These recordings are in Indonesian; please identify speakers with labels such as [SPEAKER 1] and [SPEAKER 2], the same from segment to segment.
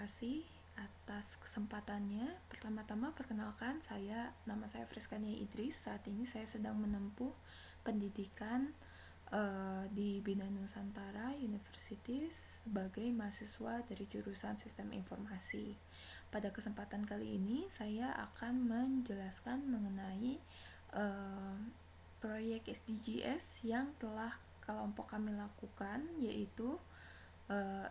[SPEAKER 1] kasih atas kesempatannya. Pertama-tama perkenalkan, nama saya Friskania Idris. Saat ini saya sedang menempuh pendidikan di Bina Nusantara University sebagai mahasiswa dari jurusan Sistem Informasi. Pada kesempatan kali ini saya akan menjelaskan mengenai proyek SDGs yang telah kelompok kami lakukan, yaitu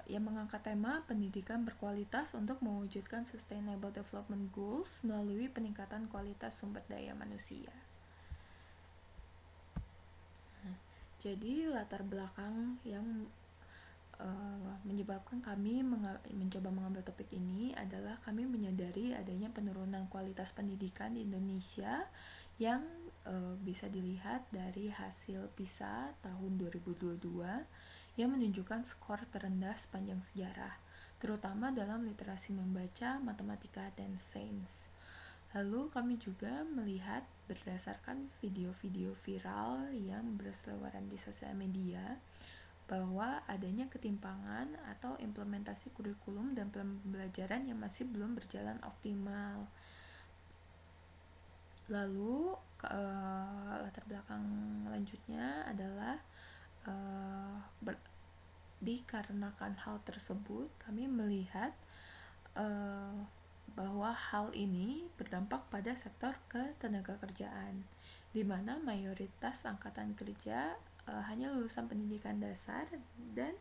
[SPEAKER 1] yang mengangkat tema pendidikan berkualitas untuk mewujudkan Sustainable Development Goals melalui peningkatan kualitas sumber daya manusia. Jadi latar belakang yang menyebabkan kami mencoba mengambil topik ini adalah kami menyadari adanya penurunan kualitas pendidikan di Indonesia yang bisa dilihat dari hasil PISA tahun 2022 yang menunjukkan skor terendah sepanjang sejarah, terutama dalam literasi membaca, matematika, dan sains. Lalu kami juga melihat berdasarkan video-video viral yang berseliweran di sosial media bahwa adanya ketimpangan atau implementasi kurikulum dan pembelajaran yang masih belum berjalan optimal. Lalu latar belakang lanjutnya adalah dikarenakan hal tersebut kami melihat bahwa hal ini berdampak pada sektor ketenagakerjaan, di mana mayoritas angkatan kerja hanya lulusan pendidikan dasar dan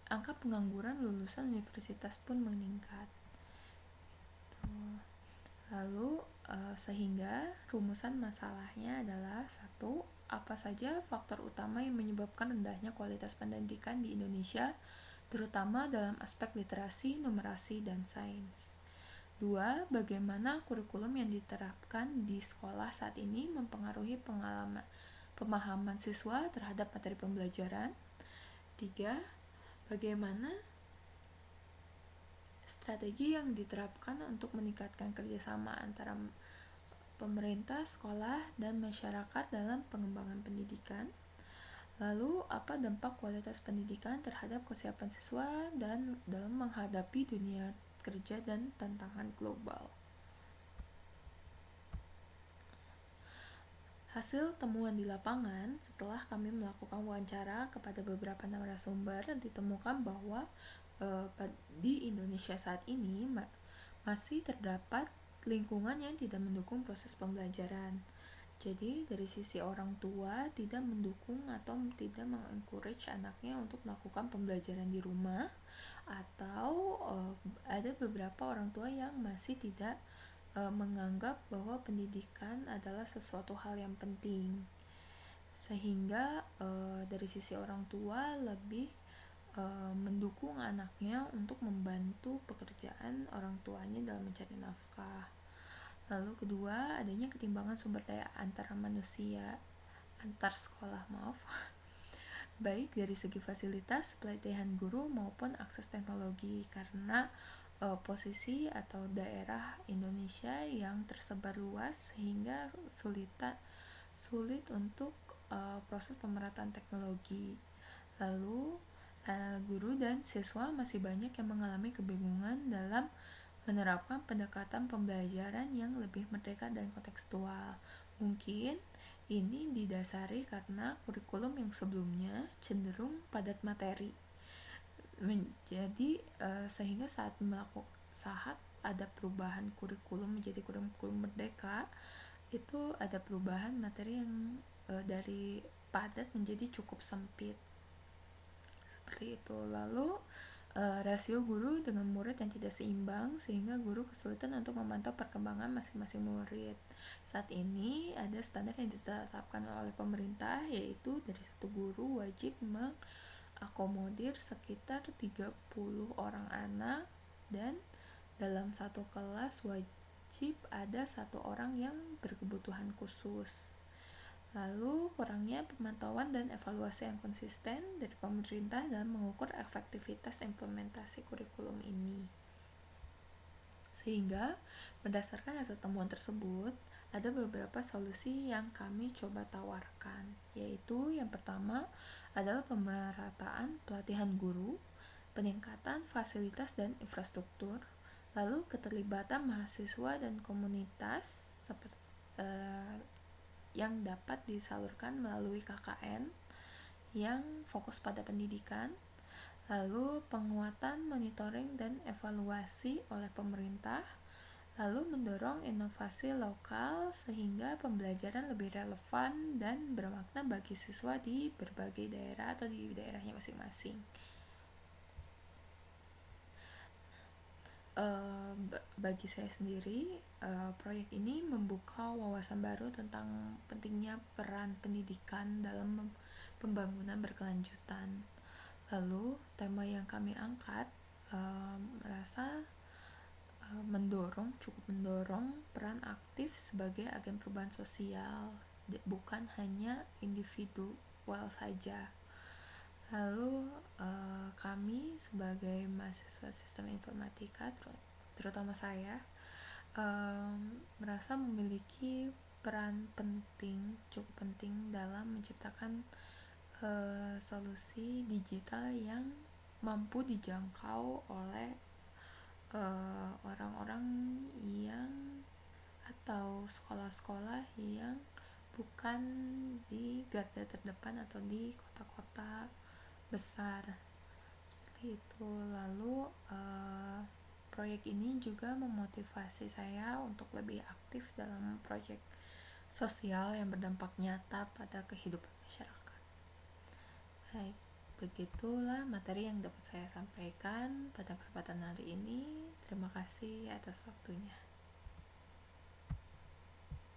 [SPEAKER 1] angka pengangguran lulusan universitas pun meningkat. Lalu sehingga rumusan masalahnya adalah: 1. Apa saja faktor utama yang menyebabkan rendahnya kualitas pendidikan di Indonesia, terutama dalam aspek literasi, numerasi, dan sains. 2. Bagaimana kurikulum yang diterapkan di sekolah saat ini mempengaruhi pemahaman siswa terhadap materi pembelajaran. 3. Bagaimana strategi yang diterapkan untuk meningkatkan kerjasama antara pemerintah, sekolah, dan masyarakat dalam pengembangan pendidikan. Lalu, apa dampak kualitas pendidikan terhadap kesiapan siswa dan dalam menghadapi dunia kerja dan tantangan global. Hasil temuan di lapangan setelah kami melakukan wawancara kepada beberapa narasumber, ditemukan bahwa di Indonesia saat ini masih terdapat lingkungan yang tidak mendukung proses pembelajaran. Jadi dari sisi orang tua tidak mendukung atau tidak mengencourage anaknya untuk melakukan pembelajaran di rumah, atau ada beberapa orang tua yang masih tidak menganggap bahwa pendidikan adalah sesuatu hal yang penting, sehingga dari sisi orang tua lebih mendukung anaknya untuk membantu pekerjaan orang tuanya dalam mencari nafkah. Lalu kedua, adanya ketimbangan sumber daya antar sekolah, baik dari segi fasilitas, pelatihan guru maupun akses teknologi, karena posisi atau daerah Indonesia yang tersebar luas sehingga sulit untuk proses pemerataan teknologi. Lalu guru dan siswa masih banyak yang mengalami kebingungan dalam menerapkan pendekatan pembelajaran yang lebih merdeka dan kontekstual. Mungkin ini didasari karena kurikulum yang sebelumnya cenderung padat materi. Jadi sehingga saat ada perubahan kurikulum menjadi kurikulum merdeka, itu ada perubahan materi yang dari padat menjadi cukup sempit. Seperti itu. Lalu rasio guru dengan murid yang tidak seimbang sehingga guru kesulitan untuk memantau perkembangan masing-masing murid. Saat ini ada standar yang ditetapkan oleh pemerintah, yaitu dari satu guru wajib mengakomodir sekitar 30 orang anak, dan dalam satu kelas wajib ada satu orang yang berkebutuhan khusus. Lalu kurangnya pemantauan dan evaluasi yang konsisten dari pemerintah dalam mengukur efektivitas implementasi kurikulum ini. Sehingga berdasarkan hasil temuan tersebut, ada beberapa solusi yang kami coba tawarkan, yaitu yang pertama adalah pemerataan pelatihan guru peningkatan fasilitas dan infrastruktur, lalu keterlibatan mahasiswa dan komunitas seperti yang dapat disalurkan melalui KKN yang fokus pada pendidikan, lalu penguatan monitoring dan evaluasi oleh pemerintah, lalu mendorong inovasi lokal sehingga pembelajaran lebih relevan dan bermakna bagi siswa di berbagai daerah atau di daerahnya masing-masing. Bagi saya sendiri, proyek ini membuka wawasan baru tentang pentingnya peran pendidikan dalam pembangunan berkelanjutan. Lalu tema yang kami angkat merasa cukup mendorong peran aktif sebagai agen perubahan sosial, bukan hanya individual saja. Lalu kami sebagai mahasiswa sistem informatika, terutama saya, merasa memiliki peran cukup penting dalam menciptakan solusi digital yang mampu dijangkau oleh orang-orang yang atau sekolah-sekolah yang bukan di garda terdepan atau di kota-kota besar seperti itu. Lalu proyek ini juga memotivasi saya untuk lebih aktif dalam proyek sosial yang berdampak nyata pada kehidupan masyarakat. Baik, begitulah materi yang dapat saya sampaikan pada kesempatan hari ini. Terima kasih atas waktunya.